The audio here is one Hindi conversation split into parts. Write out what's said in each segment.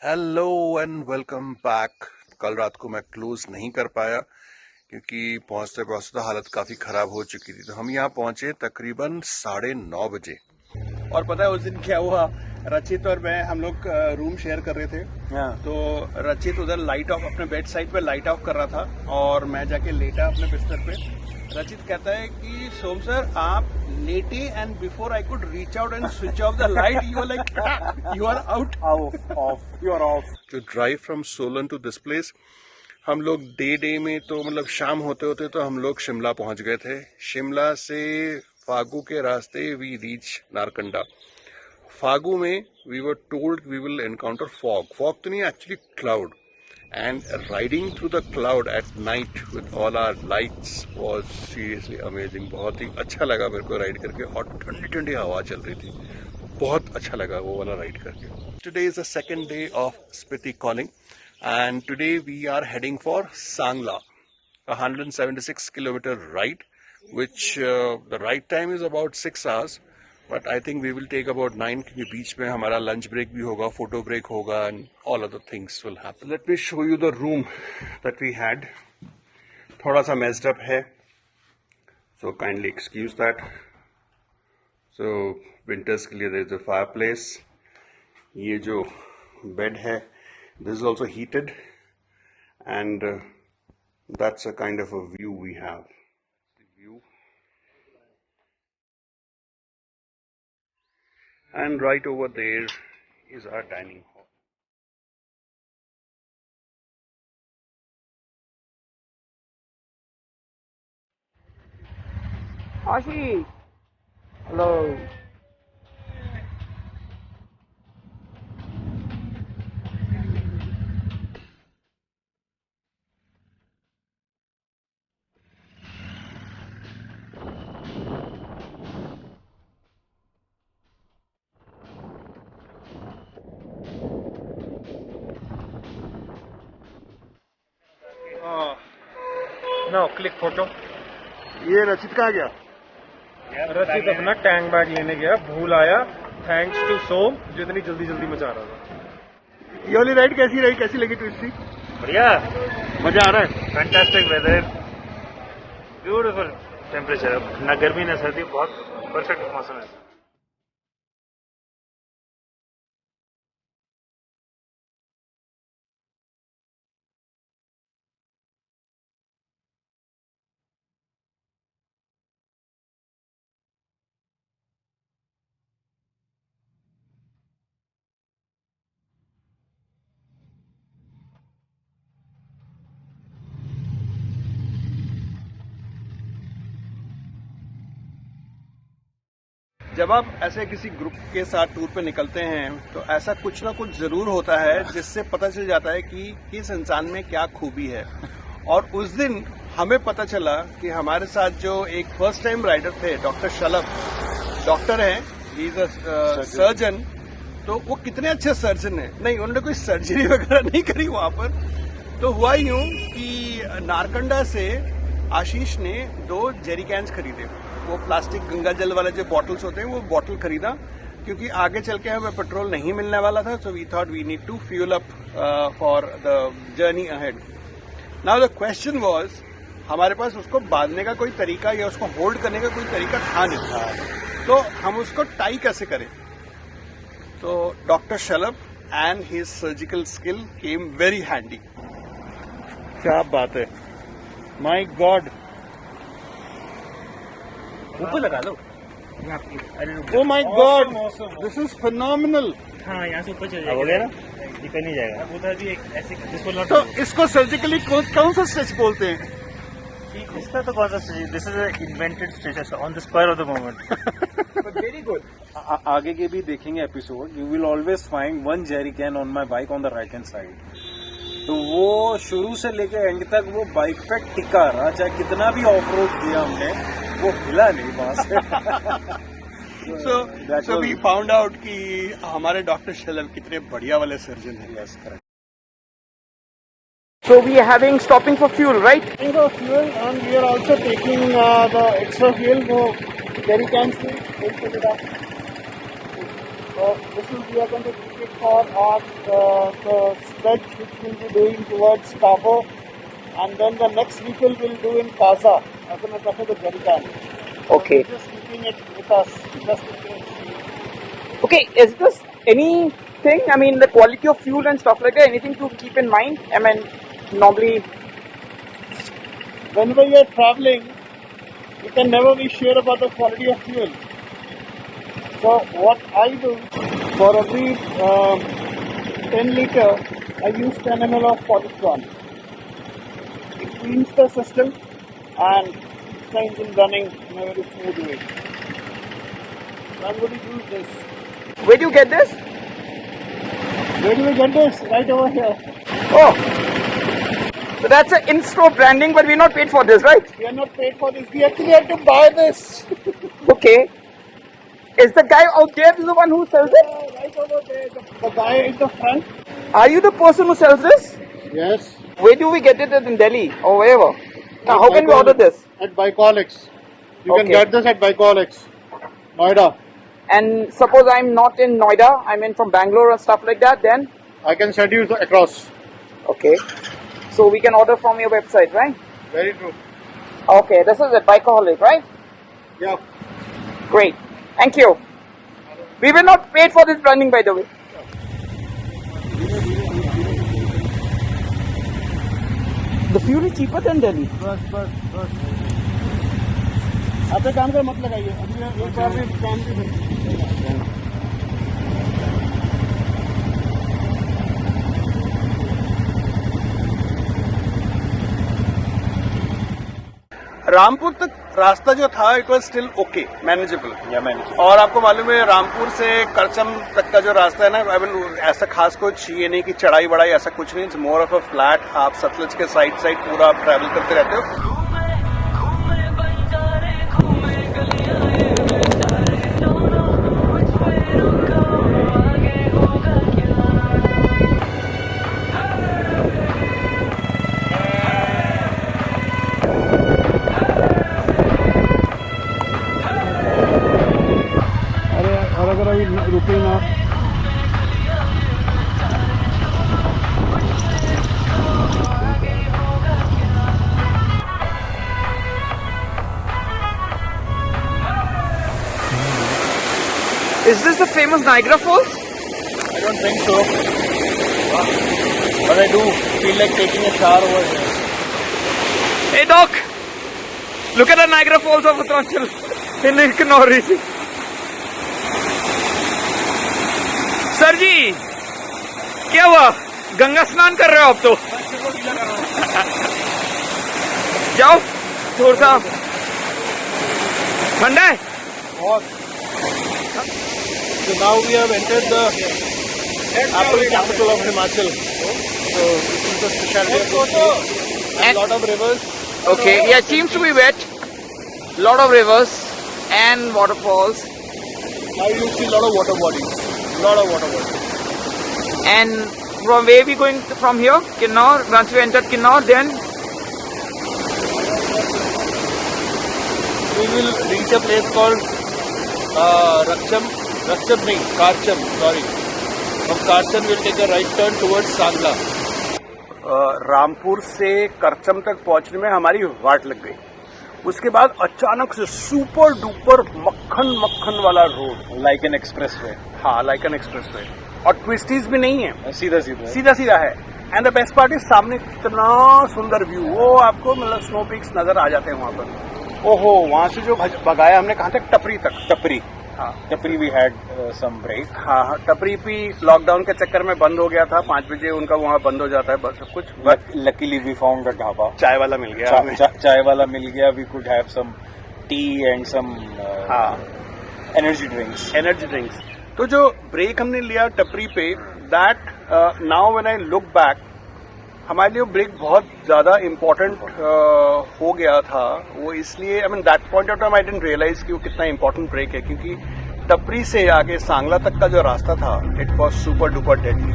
Hello and welcome back. कल रात को मैं क्लोज नहीं कर पाया क्योंकि पहुंचते पहुंचते हालत काफ़ी ख़राब हो चुकी थी। तो हम यहाँ पहुंचे तकरीबन 9:30 बजे। और पता है उस दिन क्या हुआ, रचित और मैं हम लोग रूम शेयर कर रहे थे। हाँ। तो रचित उधर लाइट ऑफ अपने बेड साइड पे लाइट ऑफ कर रहा था और मैं जाके लेटा अपने बिस्तर पे। रचित कहता है कि सोम सर आप लेटे and before I could reach out and switch off the light you are like you are out of you are off. जो drive from Solan to this place, हम लोग डे में तो मतलब शाम होते होते तो हम लोग शिमला पहुंच गए थे। शिमला से फागू के रास्ते वी रीच नारकंडा। फागू में we were told we will encounter fog तो नहीं, actually cloud, and riding through the cloud at night with all our lights was seriously amazing। बहुत ही अच्छा लगा मेरे को राइड करके और ठंडी ठंडी हवा चल रही थी, बहुत अच्छा लगा वो वाला राइड करके। Today is the second day of Spiti calling and today we are heading for Sangla, a 176 kilometer ride which the ride time is about 6 hours but I think we will take about 9 क्योंकि बीच में हमारा लंच ब्रेक भी होगा, फोटो ब्रेक होगा and all other things will happen। Let me show you the room that we had। थोड़ा सा messed up है, so kindly excuse that। So winters के लिए there is a fireplace। ये जो bed है this is also heated and that's a kind of a view we have। And right over there is our dining hall। Ashi hello. No click photo. ये रचित कहाँ गया? रचित अपना टैंक बैग लेने गया, भूल आया। थैंक्स टू सोम जो इतनी जल्दी मचा रहा था। ये वाली राइड कैसी रही, कैसी लगी ट्विस्टी? बढ़िया, मजा आ रहा है। फैंटास्टिक वेदर, ब्यूटीफुल टेम्परेचर, ना गर्मी ना सर्दी, बहुत परफेक्ट मौसम है। जब आप ऐसे किसी ग्रुप के साथ टूर पे निकलते हैं तो ऐसा कुछ ना कुछ जरूर होता है जिससे पता चल जाता है कि किस इंसान में क्या खूबी है। और उस दिन हमें पता चला कि हमारे साथ जो एक फर्स्ट टाइम राइडर थे डॉक्टर शलभ, डॉक्टर हैं, ही इज अ सर्जन। तो वो कितने अच्छे सर्जन हैं। नहीं, उन्होंने कोई सर्जरी वगैरह नहीं करी वहां पर। तो हुआ यूं कि नारकंडा से आशीष ने 2 जेरी कैंस खरीदे, वो प्लास्टिक गंगा जल वाले जो बॉटल्स होते हैं वो बॉटल खरीदा क्योंकि आगे चल के हमें पेट्रोल नहीं मिलने वाला था। So we thought we need to fuel up for the journey ahead. Now the question was, हमारे पास उसको बांधने का कोई तरीका या उसको होल्ड करने का कोई तरीका था नहीं, तो हम उसको टाई कैसे करें। तो doctor Shalabh and his surgical skill came very handy. क्या बात है, माय गॉड। ऊपर लगा लो। Oh my god, this is phenomenal. हाँ, यहाँ से ऊपर चल जाएगा ना, निकल नहीं जाएगा। उधर भी एक ऐसे तो इसको सर्जिकली कौन सा स्ट्रेच बोलते हैं? इसका तो कौन सा stretch, this is invented stretch on the spur of the moment. Very good. आगे के भी देखेंगे episode, you will always find 1 jerry can on my bike on the right hand side. तो वो शुरू से लेके एंड तक वो बाइक पे टिका रहा, चाहे कितना भी ऑफ रोड किया हमने, वो हिला नहीं वहां से। So we found out कि हमारे डॉक्टर शलभ कितने बढ़िया वाले सर्जन हैं। Yes, correct. So we are having stopping for fuel, right? For fuel and we are also taking the extra fuel वो jerry cans से fill it up। This is we are going to keep it for our the stretch which we'll be doing towards Cabo, and then the next vehicle we'll do in Kaza. I'm going to cut the jerrycan. Okay. So we're just keeping it with us just in case. Okay, is this anything, I mean, the quality of fuel and stuff like that, anything to keep in mind? I mean, normally, Whenever you're traveling, you can never be sure about the quality of fuel. So what I do, for every 10 liter, I use 10 ml of Polytron. It cleans the system and keeps the engine running in a very smooth way. So I'm going to use this. where do you get this? Where do we get this? Right over here. Oh, so that's an in-store branding, but we're not paid for this, right? We are not paid for this. We actually had to buy this. Okay. Is the guy out there the one who sells it? Right over there. The guy in the front. Are you the person who sells this? Yes. Where do we get it in Delhi or wherever? Now, how can we order this? At Bicolex. You Okay. can get this at Bicolex, Noida. And suppose I'm not in Noida, I'm in from Bangalore or stuff like that, then? I can send you across. Okay. So we can order from your website, right? Very true. Okay, this is at Bikeaholic, right? Yeah. Great. Thank you. We were not paid for this branding, by the way. The fuel is cheaper than Delhi. बस आप एक काम कर मत लगाइए अभी एक बार भी काम भी रामपुर तक रास्ता जो था it was still okay manageable. या मैंने और आपको मालूम है रामपुर से करचम तक का जो रास्ता है ना, आई मीन ऐसा खास कुछ ये नहीं कि चढ़ाई बढ़ाई ऐसा कुछ नहीं, it's more of a flat. आप सतलज के साइड साइड पूरा आप ट्रैवल करते रहते हो। और अगर अभी रुके ना Is this the famous Niagara Falls? I don't think so, but I do feel like taking a shower over here. Hey Doc, look at the Niagara Falls of Uttaranchal in Kinnauri. Sir ji क्या हुआ, गंगा स्नान कर रहे हो आप तो? जाओ थोड़ा सा ठंडा है। So now we have entered the apple capital of Himachal. So this is the specialty of this place. And lot of rivers. Okay, yeah, it seems to be wet. Lot of rivers and waterfalls. Now you see lot of water bodies. Lot of water bodies. And from where we going from here? Kinnaur. Once we entered Kinnaur, then We will reach a place called Rakcham nahi, Karcham, sorry. From Karcham we will take a right turn towards Sangla. Rampur से करचम तक पहुंचने में हमारी वाट लग गई। उसके बाद अचानक से सुपर डुपर मक्खन वाला road, like an express way. हाँ लाइक एन एक्सप्रेस वे, और ट्विस्टीज भी नहीं है, सीधा सीधा है। And the best part is सामने कितना सुंदर व्यू, वो आपको मतलब स्नो पीक्स नजर आ जाते हैं वहां पर। ओहो, वहां से जो भगाया हमने कहाँ तक, टपरी तक। टपरी, हाँ टपरी वी हैड सम ब्रेक। हाँ, टपरी भी लॉकडाउन के चक्कर में बंद हो गया था। 5 बजे उनका वहाँ बंद हो जाता है बस सब कुछ। Luckily we found a dhaba, चाय वाला मिल गया हमें। चाय वाला मिल गया। We could have some tea and some energy drinks. तो जो ब्रेक हमने लिया टपरी पे, that now when I look back, हमारे लिए ब्रेक बहुत ज्यादा इम्पोर्टेंट हो गया था। वो इसलिए I mean that point of time I didn't realise कि वो कितना इम्पोर्टेंट ब्रेक है, क्योंकि टपरी से आगे सांगला तक का जो रास्ता था, it was super duper deadly.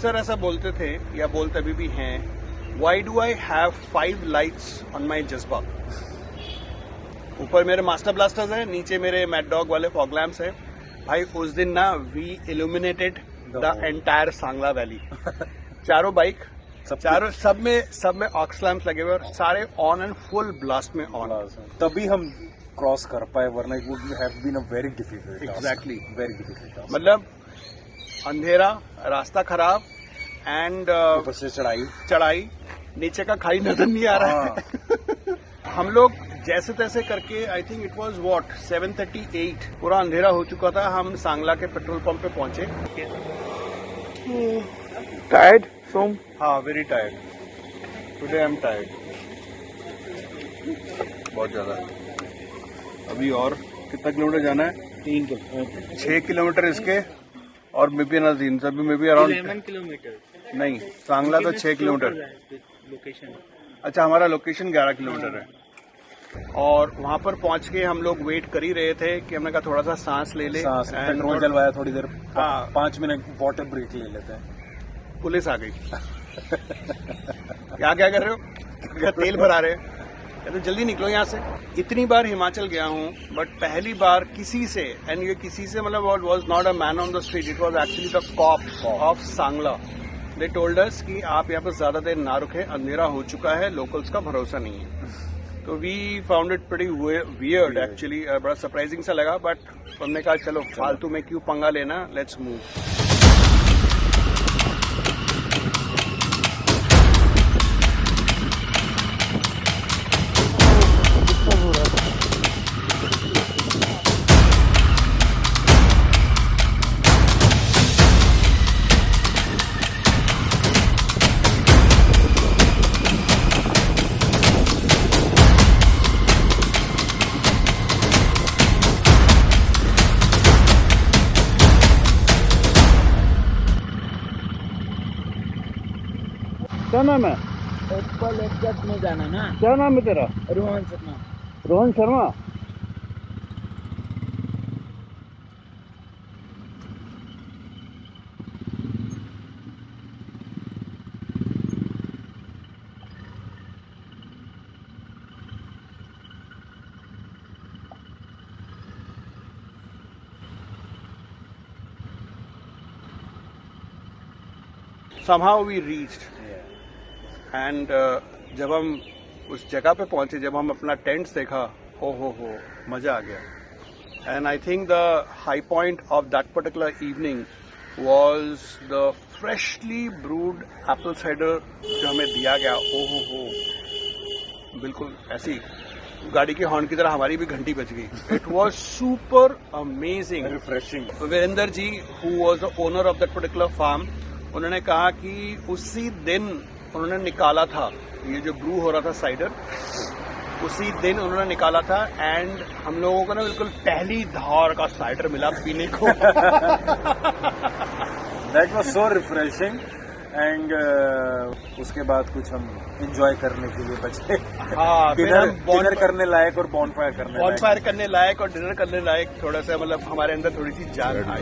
अक्सर ऐसा बोलते थे या बोलते अभी भी हैं, why do I have 5 lights on my जज्बा। ऊपर मेरे मास्टर ब्लास्टर्स है, नीचे मेरे मैड डॉग वाले फॉग लैम्प्स है। भाई उस दिन ना we illuminated the entire Sangla valley. चारों बाइक चारों सब में ऑक्स लैम्प्स लगे हुए और सारे ऑन एंड फुल ब्लास्ट में ऑन। तभी हम क्रॉस कर पाए, वरना it would have been a very difficult. Exactly, very difficult. मतलब अंधेरा, रास्ता खराब एंड ऊपर से चढ़ाई, नीचे का खाई नजर नहीं आ रहा है। हम लोग जैसे तैसे करके आई थिंक इट वाज 7:38 पूरा अंधेरा हो चुका था। हम सांगला के पेट्रोल पंप पे पहुंचे। Tired, Som? हाँ, very tired today, I am tired बहुत ज्यादा। अभी और कितना किलोमीटर जाना है? 3 किलोमीटर, 6 किलोमीटर इसके और मे बी अनदर 3, सभी मे बी अराउंड 11 किलोमीटर। नहीं, सांगला तो 6 किलोमीटर। लोकेशन। अच्छा, हमारा लोकेशन 11 किलोमीटर है। और वहां पर पहुंच के हम लोग वेट कर ही रहे थे कि हमने कहा थोड़ा सा सांस ले ले। पेट्रोल डलवाया, थोड़ी देर, हाँ। 5 मिनट वाटर ब्रेक ले लेते हैं। पुलिस आ गई। क्या कर रहे हो? क्या तेल भरा रहे हो? कहते जल्दी निकलो यहाँ से। इतनी बार हिमाचल गया हूँ बट पहली बार किसी से, एंड ये किसी से मतलब was not a man on the street, it was actually the cops of Sangla. They told us कि आप यहाँ पर ज्यादा देर ना रुके, अंधेरा हो चुका है, लोकल्स का भरोसा नहीं है। तो we found it pretty weird actually, बड़ा सरप्राइजिंग सा लगा। बट हमने कहा चलो फालतू में क्यों पंगा लेना, लेट्स मूव। क्या नाम है? एप्पल एग्जैक्ट में जाना ना। क्या नाम है तेरा? Rohan Sharma. Rohan Sharma. somehow we reached and जब हम उस जगह पे पहुंचे, जब हम अपना टेंट्स देखा, हो मजा आ गया। And I think the high point of that particular evening was the freshly brood Apple cider जो हमें दिया गया। हो बिल्कुल ऐसी गाड़ी के हॉर्न की तरह हमारी भी घंटी बज गई। It was super amazing, refreshing. Virendra ji who was the owner of that particular farm, उन्होंने कहा कि उसी दिन उन्होंने निकाला था ये जो ब्रू हो रहा था साइडर, उसी दिन उन्होंने निकाला था। एंड हम लोगों को ना बिल्कुल पहली धार का साइडर मिला पीने को। That was so refreshing. And उसके बाद कुछ हम एंजॉय करने के लिए बचे। हाँ, डिनर करने लायक और बॉनफायर करने लायक और डिनर करने लायक थोड़ा सा मतलब हमारे अंदर थोड़ी सी जान आई।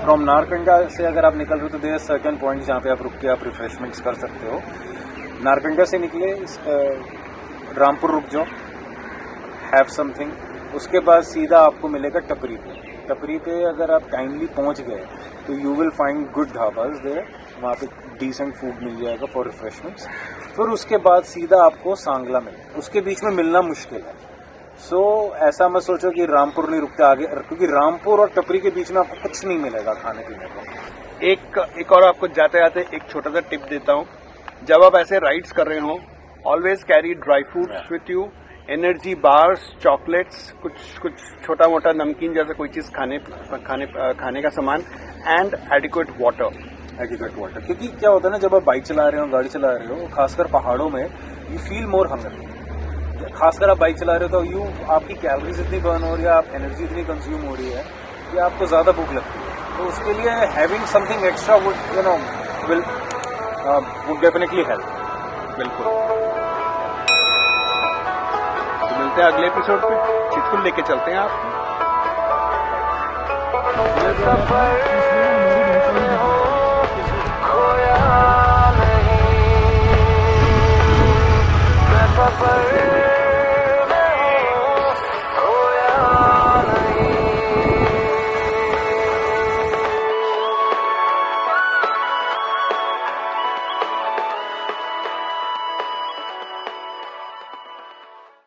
फ्रॉम नारकंडा से अगर आप निकल रहे हो तो देयर सर्टेन पॉइंट जहाँ पे आप रुक के आप रिफ्रेशमेंट्स कर सकते हो। नारकंडा से निकले, रामपुर रुक जाओ, हैव समथिंग, उसके बाद सीधा आपको मिलेगा टपरी पे। टपरी पे अगर आप टाइमली पहुँच गए तो you will find good dhabas there, वहाँ पे डिसेंट फूड मिल जाएगा फॉर रिफ्रेशमेंट्स। फिर उसके बाद सीधा आपको सांगला मिलेगा, उसके बीच में मिलना मुश्किल है। सो ऐसा मत सोचो कि रामपुर नहीं रुकते आगे, क्योंकि रामपुर और टपरी के बीच में आपको कुछ नहीं मिलेगा खाने पीने को। एक और आपको जाते जाते एक छोटा सा टिप देता हूँ। जब आप ऐसे राइड्स कर रहे हो, always carry dry fruits with you, energy bars, chocolates, कुछ छोटा मोटा नमकीन जैसा कोई चीज खाने का सामान, एंड एडिक्वेट वाटर। क्योंकि क्या होता है ना, जब आप बाइक चला रहे हो, गाड़ी चला रहे हो, खासकर पहाड़ों में, यू फील मोर हंगर। खासकर आप बाइक चला रहे हो तो आपकी कैलोरीज इतनी बर्न हो रही है, आप एनर्जी इतनी कंज्यूम हो रही है कि आपको ज़्यादा भूख लगती है। तो उसके लिए having something extra would definitely help. बिल्कुल। तो मिलते हैं अगले एपिसोड पे, चितकुल लेके चलते हैं आपको। खोया नहीं, मैं सफर